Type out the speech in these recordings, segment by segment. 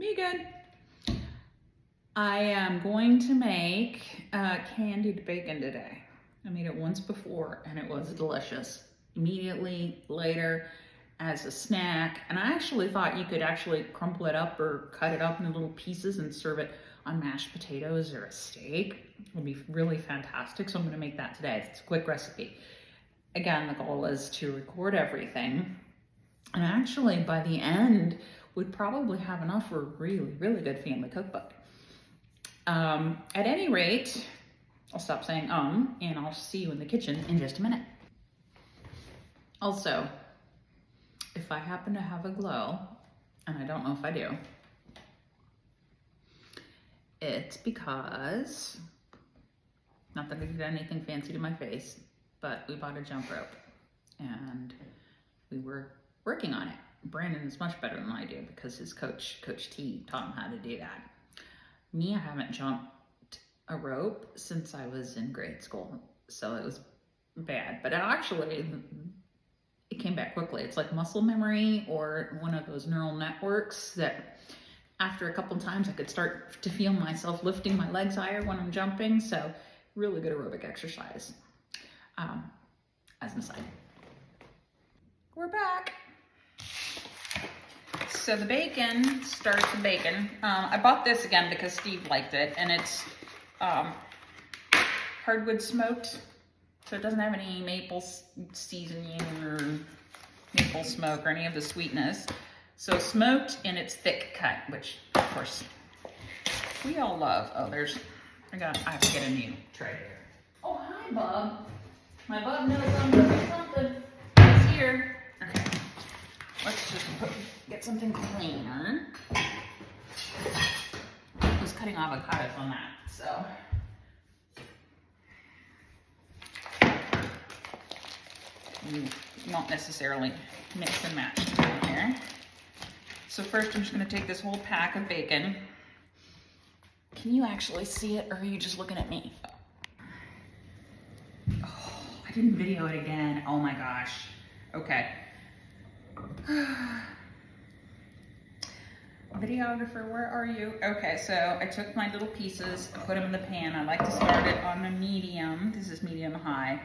Vegan. I am going to make candied bacon today. I made it once before and it was delicious. Immediately later as a snack, and I actually thought you could actually crumple it up or cut it up into little pieces and serve it on mashed potatoes or a steak. It would be really fantastic, so I'm gonna make that today. It's a quick recipe. Again, the goal is to record everything, and actually by the end, we'd probably have enough for a really, really good family cookbook. At any rate, I'll stop saying and I'll see you in the kitchen in just a minute. Also, if I happen to have a glow, and I don't know if I do, it's because, not that I did anything fancy to my face, but we bought a jump rope and we were working on it. Brandon is much better than I do because his coach, Coach T, taught him how to do that. Me, I haven't jumped a rope since I was in grade school, so it was bad, but it came back quickly. It's like muscle memory or one of those neural networks that after a couple times I could start to feel myself lifting my legs higher when I'm jumping, so really good aerobic exercise. As an aside. We're back. So the bacon starts with bacon. I bought this again because Steve liked it, and it's hardwood smoked, so it doesn't have any maple seasoning or maple smoke or any of the sweetness. So smoked, and it's thick cut, which of course we all love. Oh, I have to get a new tray here. Oh, hi, Bub. My Bub knows I'm doing something. He's here. Okay. Let's just get something cleaner. I was cutting avocados on that, so. Not necessarily mix and match in here. So first I'm just gonna take this whole pack of bacon. Can you actually see it, or are you just looking at me? Oh, I didn't video it again. Oh my gosh. Okay. Videographer, where are you? Okay, so I took my little pieces and put them in the pan. I like to start it on a medium. This is medium high.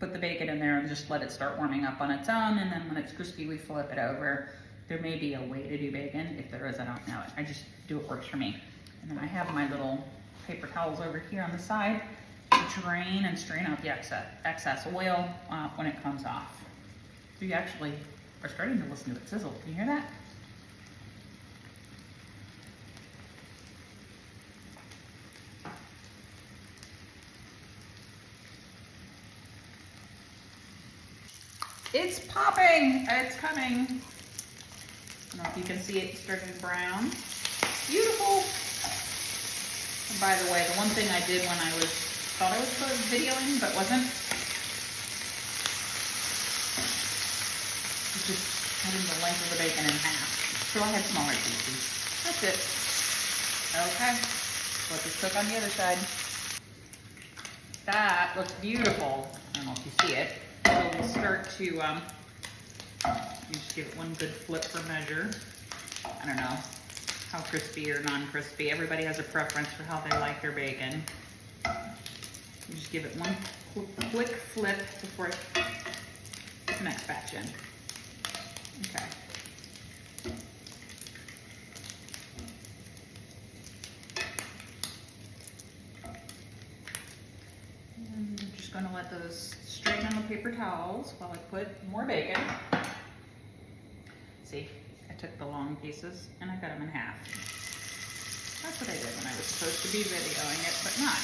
Put the bacon in there and just let it start warming up on its own, and then when it's crispy, we flip it over. There may be a way to do bacon. If there is, I don't know it. I just do what works for me. And then I have my little paper towels over here on the side to drain and strain out the excess oil when it comes off. So you actually are starting to listen to it sizzle. Can you hear that? It's popping, it's coming. I don't know if you can see it starting to brown. Beautiful. And by the way, the one thing I did when I thought I was videoing, but wasn't, was just cutting the length of the bacon in half. So I had smaller pieces. That's it. Okay, let this cook on the other side. That looks beautiful. I don't know if you see it. So we'll start to, you just give it one good flip for measure. I don't know how crispy or non-crispy. Everybody has a preference for how they like their bacon. You just give it one quick flip before I put the next batch in. Okay. And I'm just gonna let those strain on the paper towels while I put more bacon. See, I took the long pieces and I cut them in half. That's what I did when I was supposed to be videoing it, but not.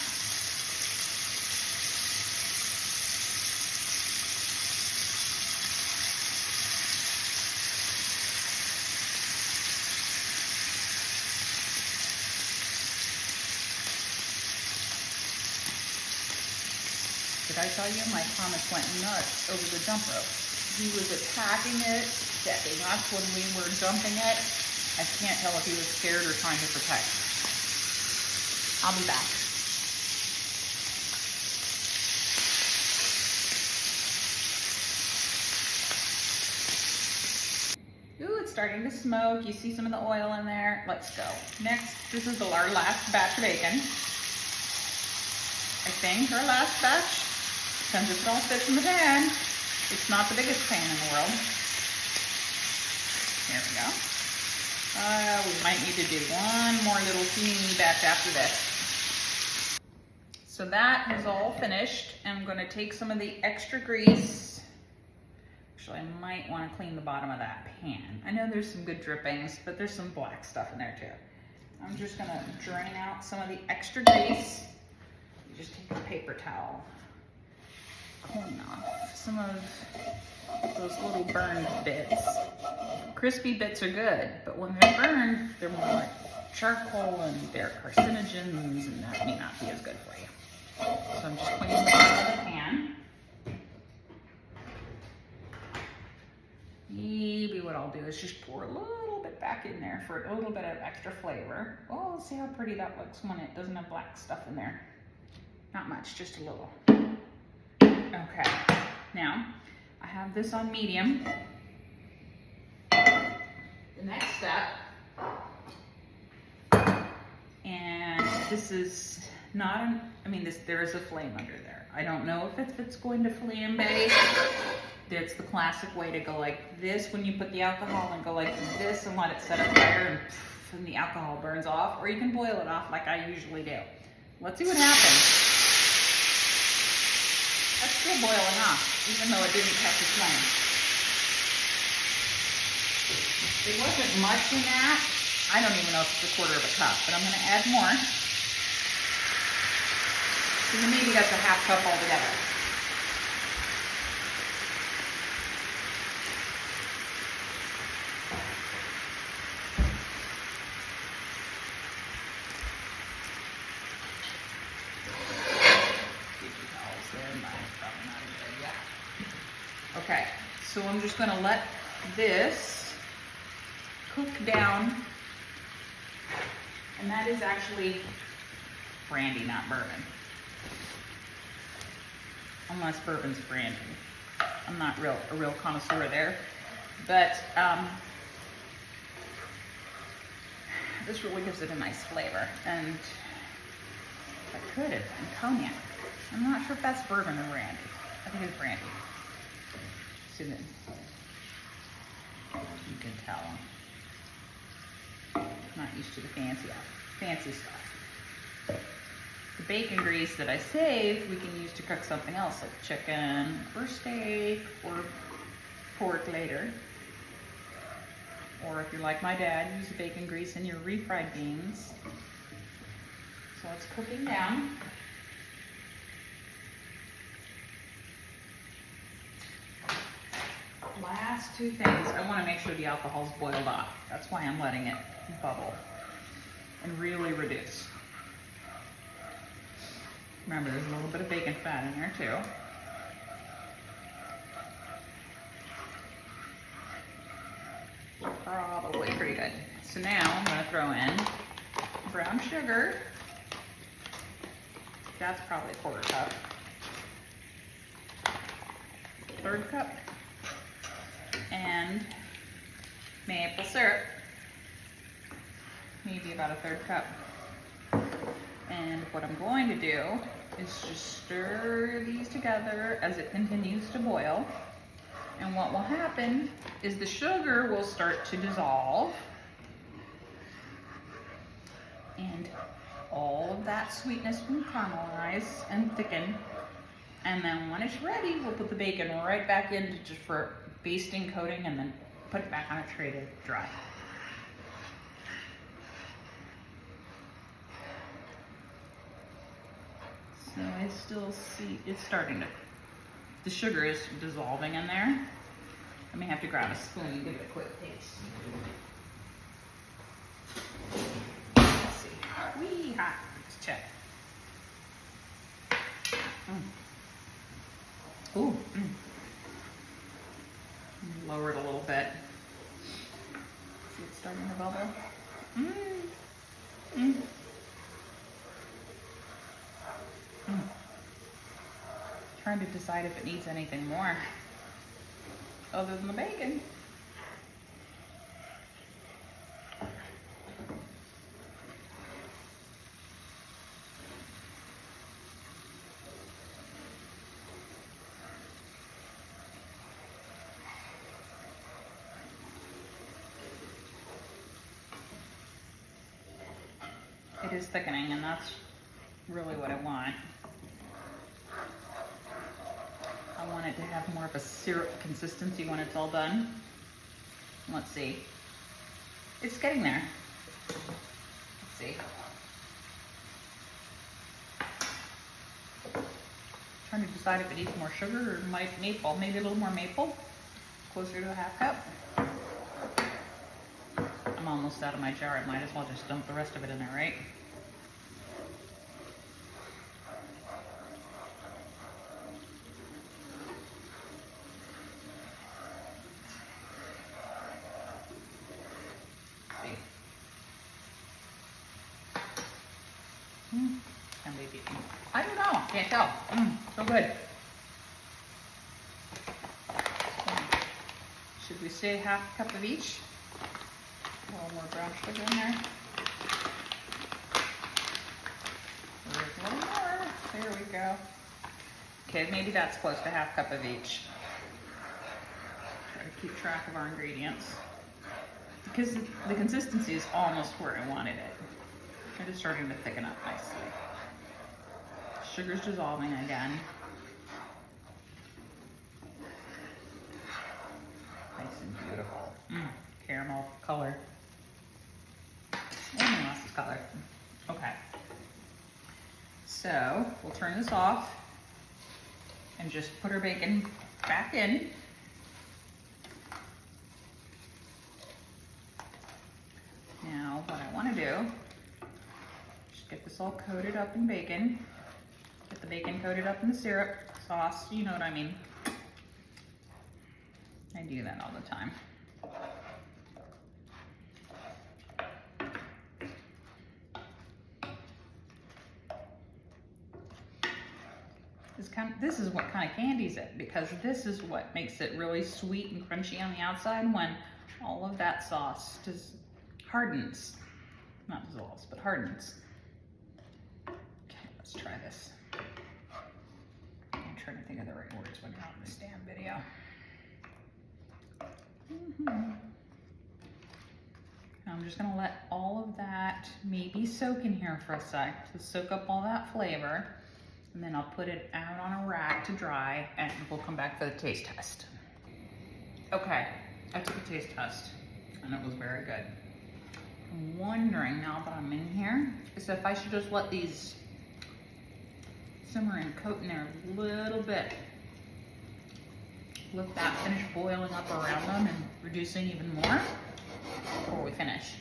Did I tell you my Thomas went nuts over the jump rope? He was attacking it, stepping up when we were jumping it. I can't tell if he was scared or trying to protect. I'll be back. Ooh, it's starting to smoke. You see some of the oil in there. Let's go. Next, this is our last batch of bacon. I think our last batch, since it all fits in the pan. It's not the biggest pan in the world. There we go. We might need to do one more little teeny batch after this. So that is all finished. I'm gonna take some of the extra grease. Actually, I might wanna clean the bottom of that pan. I know there's some good drippings, but there's some black stuff in there too. I'm just gonna drain out some of the extra grease. You just take a paper towel, clean off some of those little burned bits. Crispy bits are good, but when they're burned, they're more like charcoal and they're carcinogens, and that may not be as good for you. So I'm just cleaning the bottom of the pan. Maybe what I'll do is just pour a little bit back in there for a little bit of extra flavor. Oh, see how pretty that looks when it doesn't have black stuff in there. Not much, just a little. Okay, now I have this on medium. The next step, and this is not, there is a flame under there. I don't know if it's going to flambe. It's the classic way to go like this when you put the alcohol, and go like this and let it set a fire and the alcohol burns off, or you can boil it off like I usually do. Let's see what happens. That's still boiling off, even though it didn't catch a flame. There wasn't much in that. I don't even know if it's a quarter of a cup, but I'm gonna add more. So then maybe that's a half cup altogether. Okay, so I'm just gonna let this cook down, and that is actually brandy, not bourbon. Unless bourbon's brandy. I'm not a real connoisseur there, but this really gives it a nice flavor, and I could have done cognac. I'm not sure if that's bourbon or brandy. I think it's brandy. So then you can tell I'm not used to the fancy stuff. The bacon grease that I saved, we can use to cook something else, like chicken or steak or pork later. Or if you're like my dad, use the bacon grease in your refried beans. So it's cooking down. Last two things, I want to make sure the alcohol's boiled off. That's why I'm letting it bubble and really reduce. Remember, there's a little bit of bacon fat in there too. Probably pretty good. So now I'm going to throw in brown sugar. That's probably a quarter cup. Third cup. And maple syrup, maybe about a third cup. And what I'm going to do is just stir these together as it continues to boil. And what will happen is the sugar will start to dissolve, and all of that sweetness will caramelize and thicken. And then when it's ready, we'll put the bacon right back in just for basting, coating, and then put it back on a tray to dry. So I still see it's starting to, the sugar is dissolving in there. I may have to grab a spoon and give it a quick taste. Let's see. Wee hot. Let's check. Ooh. Lower it a little bit. See it's starting to bubble. Trying to decide if it needs anything more other than the bacon. is thickening, and that's really what I want. I want it to have more of a syrup consistency when it's all done. Let's see. It's getting there. Let's see. Trying to decide if it needs more sugar or maple. Maybe a little more maple. Closer to a half cup. I'm almost out of my jar. I might as well just dump the rest of it in there, right? And maybe, I don't know, can't tell. So good. Should we say half a cup of each? A little more brown sugar in there. There's a little more. There we go. Okay, maybe that's close to half cup of each. Try to keep track of our ingredients. Because the consistency is almost where I wanted it. It is starting to thicken up nicely. Sugar's dissolving again. Nice and beautiful. Caramel color. And molasses color. Okay. So we'll turn this off and just put our bacon back in. Now what I want to do, just get this all coated up in bacon. Get the bacon coated up in the syrup, sauce, you know what I mean. I do that all the time. This is what kind of candies it, because this is what makes it really sweet and crunchy on the outside when all of that sauce just hardens. Not dissolves, but hardens. Okay, let's try this. I'm trying to think of the right words when you're on this damn video. I'm just gonna let all of that maybe soak in here for a sec to soak up all that flavor. And then I'll put it out on a rack to dry and we'll come back for the taste test. Okay, I took a taste test and it was very good. I'm wondering now that I'm in here, is if I should just let these simmer and coat in there a little bit. Let that finish boiling up around them and reducing even more before we finish.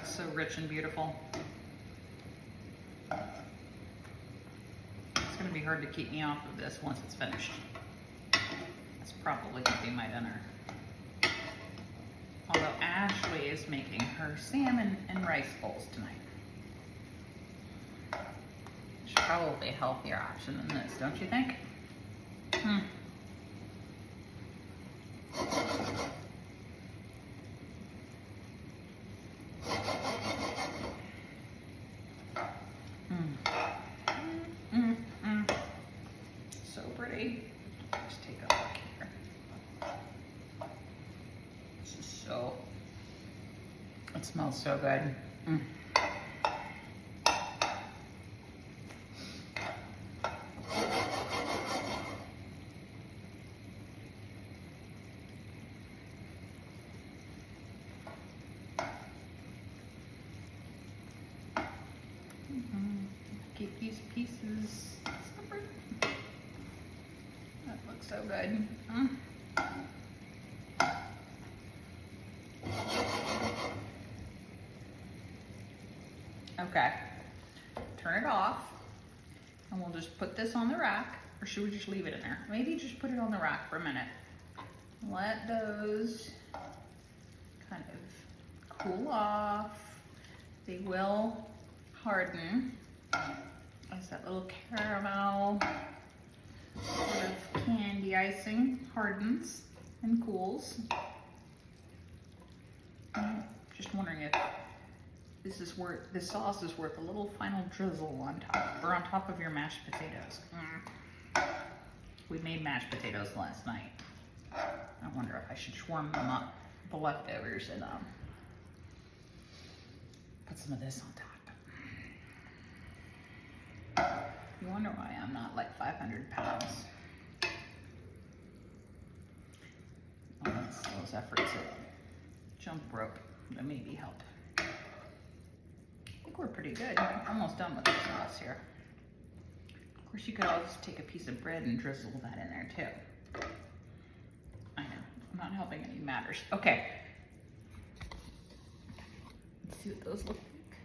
So rich and beautiful. It's going to be hard to keep me off of this once it's finished. That's probably going to be my dinner. Although Ashley is making her salmon and rice bowls tonight. It's probably a healthier option than this, don't you think? So pretty. Just take a look here. This is so, it smells so good. Keep these pieces separate. That looks so good. Okay, turn it off and we'll just put this on the rack, or should we just leave it in there? Maybe just put it on the rack for a minute. Let those kind of cool off. They will harden That's that little caramel sort of candy icing hardens and cools. Just wondering if this sauce is worth a little final drizzle on top, or on top of your mashed potatoes. We made mashed potatoes last night. I wonder if I should warm them up, the leftovers, and put some of this on top. You wonder why I'm not like 500 pounds. Oh, that's those efforts at jump rope that maybe help. I think we're pretty good. We're almost done with the sauce here. Of course, you could always take a piece of bread and drizzle that in there too. I know, I'm not helping any matters. Okay. Let's see what those look like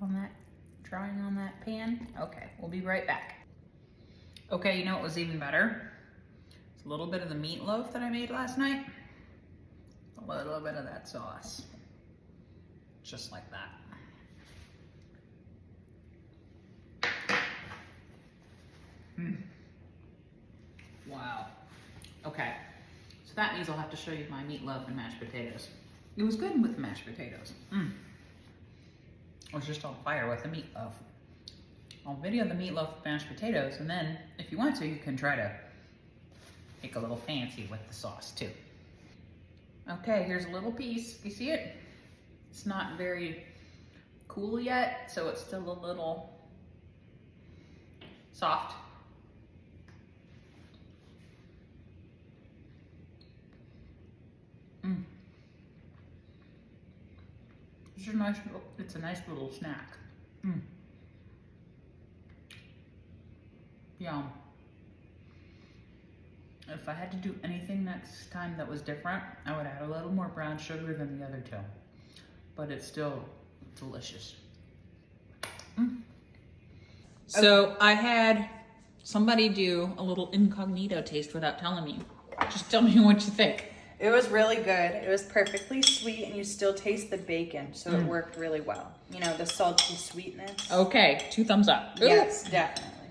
on that, drying on that pan. Okay, we'll be right back. Okay, you know what was even better? It's a little bit of the meatloaf that I made last night. A little bit of that sauce. Just like that. Wow. Okay, so that means I'll have to show you my meatloaf and mashed potatoes. It was good with mashed potatoes. I was just on fire with the meatloaf. I'll video the meatloaf and mashed potatoes, and then if you want to, you can try to make a little fancy with the sauce too. Okay, here's a little piece. You see it? It's not very cool yet, so it's still a little soft. It's a nice little snack. Yum. If I had to do anything next time that was different, I would add a little more brown sugar than the other two. But it's still delicious. So I had somebody do a little incognito taste without telling me. Just tell me what you think. It was really good. It was perfectly sweet, and you still taste the bacon, so it worked really well. You know, the salty sweetness. Okay, 2 thumbs up. Yes, definitely.